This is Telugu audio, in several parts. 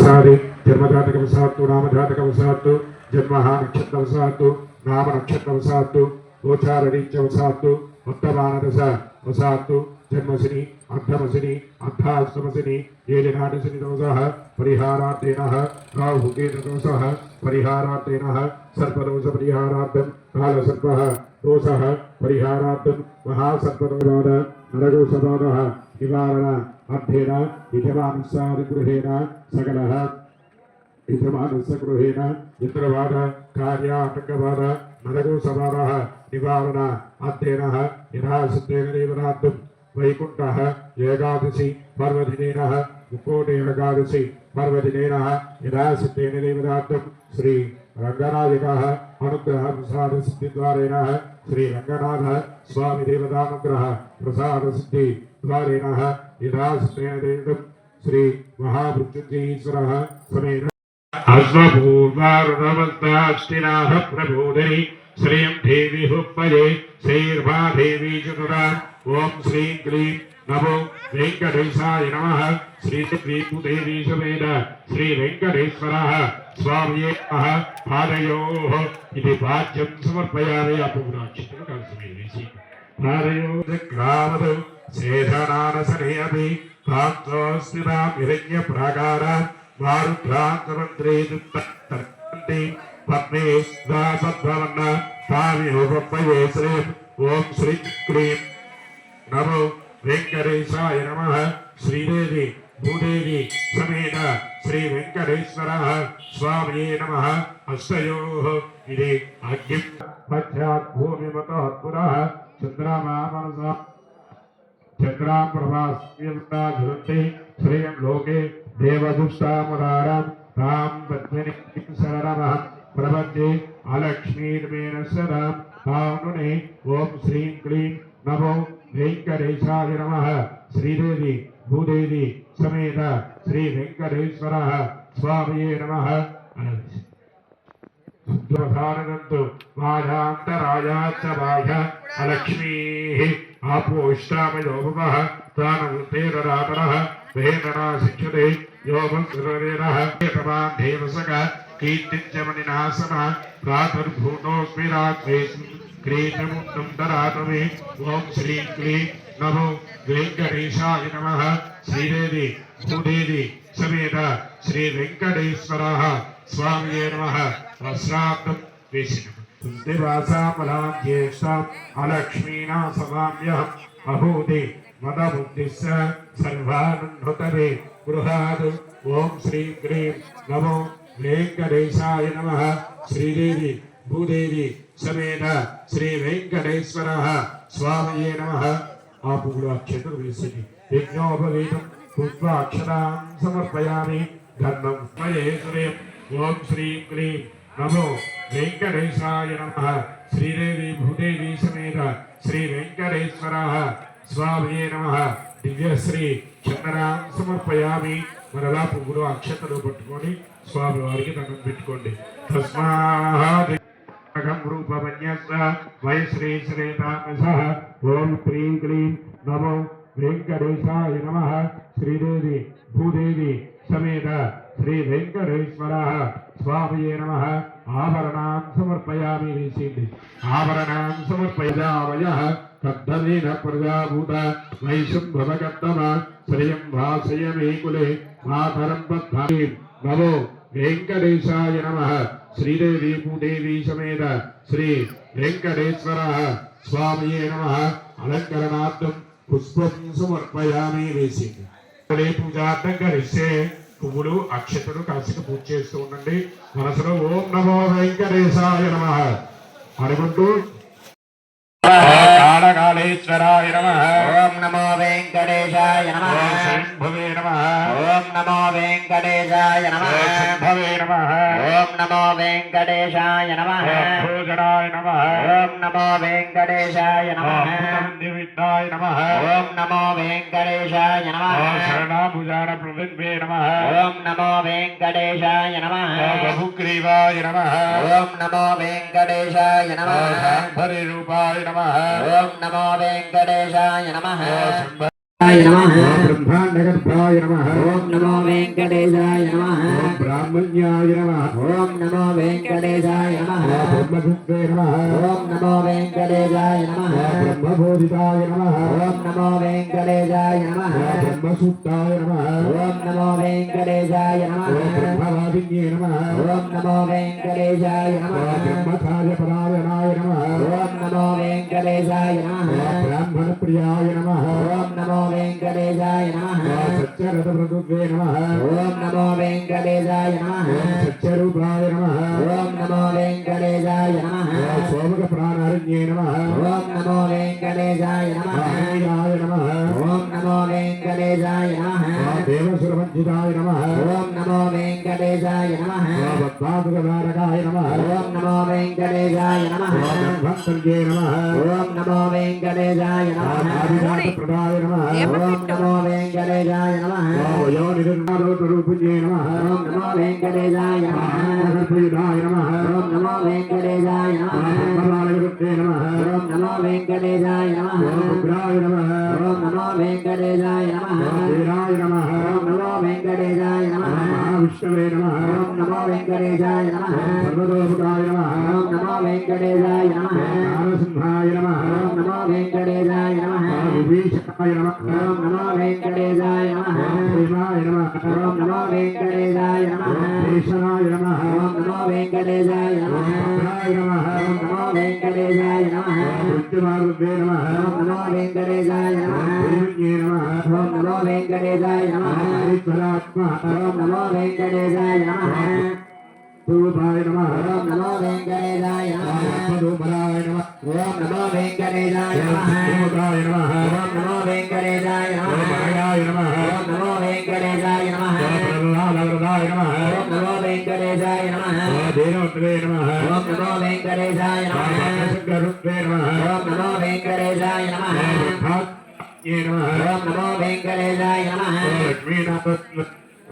मासादि जन्मजातकवशात्तु नामजातकवशात्तु जन्मः नक्षत्रवशात्तु नाम नक्षत्रवशात्तु गोचाररीत्यवशात्तु उत्तमानदश वशात्तु जन्मशनि अर्धमशनि अर्धाष्टमशनि येलिनाटशनि दोषः परिहारार्थेन राहुकेतुदोषः परिहारार्थेन सर्पदोष परिहारार्थं कालसर्पः दोषः परिहारार्थं महासर्पदोषाद नरकोशबाधः निवारण अर्थेन यजमानस्यादिगृहेण सकलः यजमानस्य गृहेण यत्रवाद कार्याटकवाद नरकोशबाधः निवारण अर्थेन यथासिद्धेन देवनार्थं वैकुण्ठः एकादशी पर्वदिनेन मुक्कोटे एकादशी पर्वदिनेन यथासिद्धेन देवनार्थं श्री रंगनायकः अनुग्रह प्रसाद सिद्धिद्वारेण श्री रंगनाथ स्वामी देवतानुग्रह प्रसाद सिद्धि द्वारेण यथासिद्धेन देवं श्री महामृत्युंजयेश्वरः समेत अश्वपूर्वारुणवस्ताष्टिनाथ प्रबोधिनी श्रीं देवी हुप्पये श्रीर्भा देवी चतुरा ओम श्री क्लीं नमो वेंकटेशाय नमः श्री भूदेवी समेत श्री वेंकटेश्वरः स्वामिये पादयोः इति पाद्यं समर्पयामि अपूर्णाक्षितं कांसमेवेशि पादयोः ग्रामदौ शेषनानसने अपि कान्तोऽस्मितां हिरण्यप्राकारान् मारुद्रान्तमन्त्रे दुत्तर्कन्ति पद्मे स्वापद्भवन्न तामिहोपये श्री ओम श्री क्लीं नमो वेंकटेशाय नमः श्रीदेवी भूदेवी समेत श्री वेंकटेश्वरः स्वामिये नमः अष्टयोः इति अग्निं पश्चात् भूमिमतः पुरः चन्द्रमा मनसा चन्द्रां प्रभास्यन्ता झुरन्ति श्रियं लोके देवदुष्टामुदारां तां पद्मिनीं शरणमः प्रपद्ये अलक्ष्मीर्मेण सदां तामुने ओम श्रीं क्लीं नमो वेंकटेशाय नमः श्रीदेवी भूदेवी समेत श्री वेंकटेश्वरः स्वामिये नमः शुद्धवसानन्तु मायान्तरायाच्च बाह्य अलक्ष्मीः आपोष्टामयोगः तानवृत्तेररातरः वेदना शिक्षते योगसुरेणः तमान् देवसकः कीर्तिञ्च मणिनासनः प्रातर्भूतोऽस्मि रात्रेषु क्रीतमुक्तं ददातु मे ओम श्री क्लीं नमो वेंकटेशाय नमः श्रीदेवी भूदेवी समेत श्री वेंकटेश्वरः स्वामिये नमः वस्त्रार्थं वेशिनम् दिवासामलां ज्येष्ठाम् अलक्ष्मीना समाम्यहम् अहूति मदबुद्धिस्य सर्वानन्दतरे गृहात् ओम श्री क्लीं नमो वेंकटेशाय नमः श्रीदेवी भूदेवी समेत श्री वेंकटेश्वरः स्वामिये नमः आपूर्वाक्षतं वेसिनि यज्ञोपवीतं पुष्पाक्षतां समर्पयामि धर्मं स्मये श्रेयम् ओम श्री क्लीं नमो वेंकटेशाय नमः श्रीदेवी भूदेवी समेत श्री वेंकटेश्वरः स्वामिये नमः दिव्यश्री चंद्रां समर्पयामि मरला पुవ్వులు అక్షతలు పట్టుకొని స్వామి వారికి దండం పెట్టుకోండి తస్మాత్ रूपमन्यस्य वै श्री श्रेतामसः ओम क्लीं क्लीं नमो वेंकटेशाय नमः श्रीदेवी भूदेवी समेत श्री वेंकटेश्वरः स्वामिये नमः आभरणां समर्पयामि निषिद्धि आभरणां समर्पयामयः कद्धमेन प्रजाभूत वैशुम्भवकर्तम श्रियं भासय मे कुले मातरं पद्धामि नमो वेंकटेशाय नमः श्रीदेवी भूदेवी समेत श्री वेंकटेश्वरः स्वामिये नमः अलंकरणार्थं पुष्पं समर्पयामि वेसिनि पूजार्थं करिष्ये పువ్వులు అక్షతలు కాసిక పూజ చేస్తూ ఉండండి మనసులో ఓం నమో వెంకటేశాయ నమః అనుకుంటూ कालकालेश्वराय नमः ओम नमो वेंकटेशाय नमः शंभवे नमः ओम नमो वेंकटेशाय नमः शंभवे नमः ओम नमो वेंकटेशाय नमः भोजनाय नमः ओम नमो वेंकटेशाय नमः दिविद्याय नमः ओम नमो वेंकटेशाय नमः शरणाभुजान प्रविद्वे नमः ओम नमो वेंकटेशाय नमः बहुग्रीवाय नमः ओम नमो वेंकटेशाय नमः शांभरी रूपाय नमः ओम नमो वेंकटेशाय नमः नमः బ్రహ్మాండగర్భాయ నమః ఓం నమో వెంకటేశాయ నమః ఓం బ్రాహ్మణ్యాయ నమః ఓం నమో వెంకటేశాయ నమః బ్రహ్మగుప్తే నమః ఓం నమో వెంకటేశాయ నమః బ్రహ్మబోధితాయ నమః ఓం నమో వెంకటేశాయ నమః బ్రహ్మసూక్తాయ నమః ఓం నమో వెంకటేశాయ నమః బ్రహ్మవాదిన్యే నమః ఓం నమో వెంకటేశాయ నమః బ్రహ్మకార్యపరాయణాయ నమః ఓం నమో వెంకటేశాయ నమః బ్రాహ్మణప్రియాయ నమః ఓం నమో వెంకటేశాయ నమః సత్యరథప్రదుగ్వే నమః ఓం నమో వెంకటేశాయ నమః సత్యరూపాయ నమః ఓం నమో వెంకటేశాయ నమః సోమక ప్రాణారణ్యే నమః ఓం నమో వెంకటేశాయ నమః మహాయాయ నమః ఓం నమో వెంకటేశాయ నమః దేవసురవంచితాయ నమః ఓం నమో వెంకటేశాయ నమః భక్తాదుగదారకాయ నమః ఓం నమో వెంకటేశాయ నమః బ్రహ్మంతర్యే నమః ఓం నమో వెంకటేశాయ నమః ప్రదాయ నమః ఓం నమో వెంకటేశాయ నమః వయోనిర్మాణోపరూపుణ్యే నమః ఓం నమో వెంకటేశాయ నమః ప్రియుడాయ నమః ఓం నమో వెంకటేశాయ నమః బ్రహ్మరాయగుప్తే నమః ఓం నమో వెంకటేశాయ నమః ఉగ్రాయ నమః ఓం నమో వెంకటేశాయ నమః వీరాయ నమః ఓం నమో వెంకటేశాయ నమః మహావిష్ణవే నమః ఓం నమో వెంకటేశాయ నమః సర్వతోముఖాయ నమః ఓం నమో వెంకటేశాయ నమః నారసింహాయ నమః ఓం నమో వెంకటేశాయ నమః విభీషణాయ నమః ఓం నమో వెంకటేశాయ నమః ప్రేమాయ నమః ఓం నమో వెంకటేశాయ నమః భీషణాయ నమః ఓం నమో వెంకటేశాయ నమః భద్రాయ నమః ఓం నమో వెంకటేశాయ నమః మృత్యుమారుద్వే నమః ఓం నమో వెంకటేశాయ నమః ప్రేమ్యే నమః ఓం నమో వెంకటేశాయ నమః హరిద్వరాత్మ ఓం నమో వెంకటేశాయ నమః రూపాయ నమః ఓం నమో వెంకటేశాయ నమః పదోపరాయ నమః ఓం నమో వెంకటేశాయ నమః దేవతాయ నమః ఓం నమో వెంకటేశాయ నమః మాయాయ నమః ఓం నమో వెంకటేశాయ నమః ప్రహ్లాదవరదాయ నమః ఓం నమో వెంకటేశాయ నమః దేవత్వే నమః ఓం నమో వెంకటేశాయ నమః శంకరుత్వే నమః ఓం నమో వెంకటేశాయ నమః ఏ నమః ఓం నమో వెంకటేశాయ నమః లక్ష్మీనాథ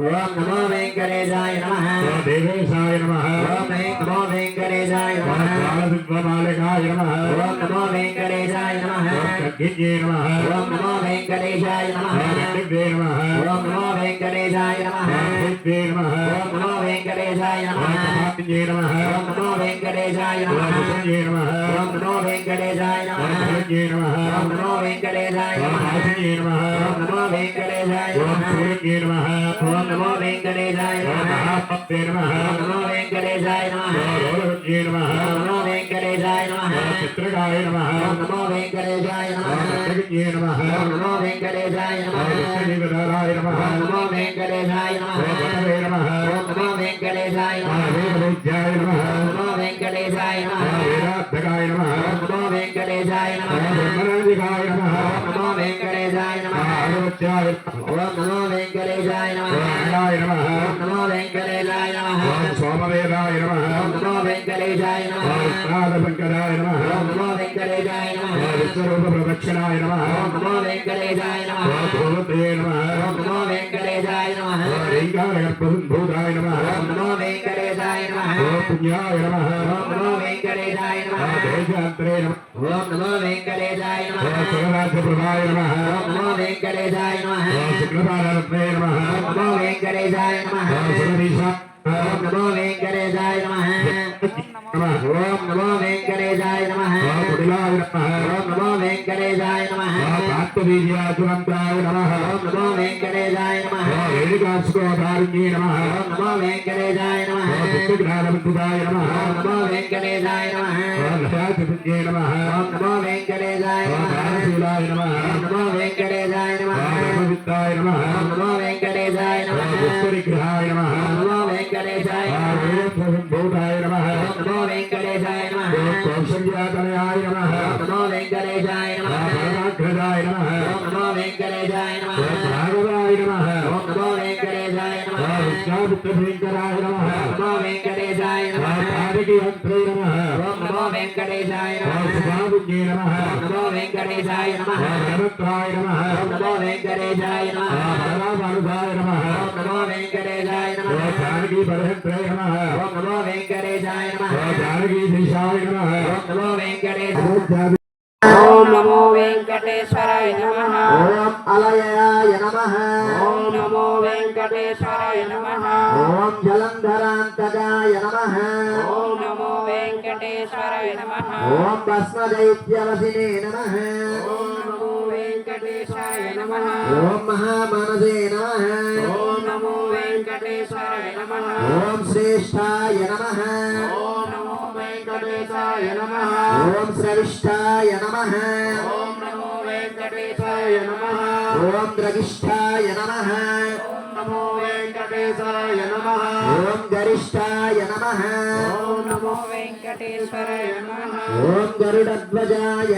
ఓం నమో వెంకటేశాయ నమః దేవేశాయ నమః ఓం నమో వెంకటేశాయ నమః బాలసింహమాలికాయ నమః ఓం నమో వెంకటేశాయ నమః కగ్గిన్యే నమః ఓం నమో వెంకటేశాయ నమః కట్టిదే నమః ఓం నమో వెంకటేశాయ నమః కట్టిదే నమః ఓం నమో వెంకటేశాయ నమః కమాన్యే నమః ఓం నమో వెంకటేశాయ నమః కమాన్యే నమః ఓం నమో వెంకటేశాయ నమః కమాన్యే నమః ఓం నమో వెంకటేశాయ నమః కమాన్యే నమః ఓం నమో వెంకటేశాయ నమః కమాన్యే నమః ఓం నమో వెంకటేశాయ నమః మహాపత్తే నమః ఓం నమో వెంకటేశాయ నమః రోలవజ్ఞే నమః ఓం నమో వెంకటేశాయ నమః చిత్రకాయ నమః ఓం నమో వెంకటేశాయ నమః చిత్రజ్ఞే నమః ఓం నమో వెంకటేశాయ నమః విష్ణుదేవతాయ నమః ఓం నమో వెంకటేశాయ నమః వరదే నమః ఓం నమో వెంకటేశాయ నమః వేదవైద్యాయ నమః ఓం నమో వెంకటేశాయ నమః వేదార్థకాయ నమః ఓం నమో వెంకటేశాయ నమః బ్రహ్మరాజికాయ నమః ఓం నమో వెంకటేశాయ నమః ఆరోగ్యాయ ఓం నమో వెంకటేశాయ నమః నారాయణాయ నమః ఓం నమో వెంకటేశాయ నమః సోమవేదాయ నమః ఓం నమో వెంకటేశాయ నమః నాదశంకరాయ నమః ఓం నమో వెంకటేశాయ నమః విశ్వరూప ప్రదక్షిణాయ నమః ఓం నమో వెంకటేశాయ నమః భూతే నమః ఓం నమో వెంకటేశాయ నమః రైకారగర్భూతాయ నమః ఓం నమో వెంకటేశాయ నమః పుణ్యాయ నమః ఓం నమో వెంకటేశాయ నమః దేశాంతరే నమః ఓం నమో వెంకటేశాయ నమః సురరాజ్యప్రభాయ నమః ఓం నమో వెంకటేశాయ నమః శుక్లపాదరత్నే నమః ఓం నమో వెంకటేశాయ నమః సురదీశా ఓం నమో వెంకటేశాయ నమః నమః ఓం నమో వెంకటేశాయ నమః కుటిలాయ నమః ఓం నమో వెంకటేశాయ నమః పాత్రవీర్యాజువంతాయ నమః ఓం నమో వెంకటేశాయ నమః వేదికాసుకోధారిణ్యే నమః ఓం నమో వెంకటేశాయ నమః పుష్పజ్ఞానవంతుదాయ నమః ఓం నమో వెంకటేశాయ నమః లయాతిపుణ్యే నమః ఓం నమో వెంకటేశాయ నమః దానశీలాయ నమః ఓం నమో వెంకటేశాయ నమః బ్రహ్మవిత్తాయ నమః ఓం నమో వెంకటేశాయ నమః పుష్పరిగ్రహాయ నమః ఓం నమో వెంకటేశాయ నమః వేదభూతాయ నమః ఓం నమో వెంకటేశాయ నమః కౌశల్యాతనయాయ నమః ఓం నమో వెంకటేశాయ నమః పరమాగ్రదాయ నమః ఓం నమో వెంకటేశాయ నమః భాగవాయ నమః ఓం నమో వెంకటేశాయ నమః విష్ణాపుత్రభయంకరాయ నమః ఓం నమో వెంకటేశాయ నమః పాదకీయంత్రే నమః ఓం నమో వెంకటేశాయ నమః సుభాపుణ్యే నమః ఓం నమో వెంకటేశాయ నమః వరవత్రాయ నమః ఓం నమో వెంకటేశాయ నమః పరమానుభాయ నమః ఓం నమో వెంకటేశాయ నమః జానకీ పరహత్రే నమః ఓం నమో వెంకటేశాయ నమః జానకీ శేషాయ నమః ఓం నమో వెంకటేశాయ ఓం నమో వెంకటేశ్వరాయ నమః ఓం అలయాయ నమః జలంధరాంతకాయ నమః ఓం నమో వెంకటేశ్వరాయ నమః ఓం భస్మదైత్యవసినే నమః ఓం నమో వెంకటేశాయ నమః ఓం మహామనసే నమః ఓం నమో వెంకటేశ్వరాయ నమః ఓం శ్రేష్ఠాయ నమః ఓం నమో వెంకటేశాయ నమః ఓం శ్రవిష్ఠాయ నమః ఓం నమో వెంకటేశాయ నమః ఓం ద్రగిష్ఠాయ నమః ఓం నమో వెంకటేశాయ నమః ఓం గరిష్ఠాయ నమః ఓం నమో వెంకటేశ్వరాయ నమః ఓం గరుడధ్వజాయ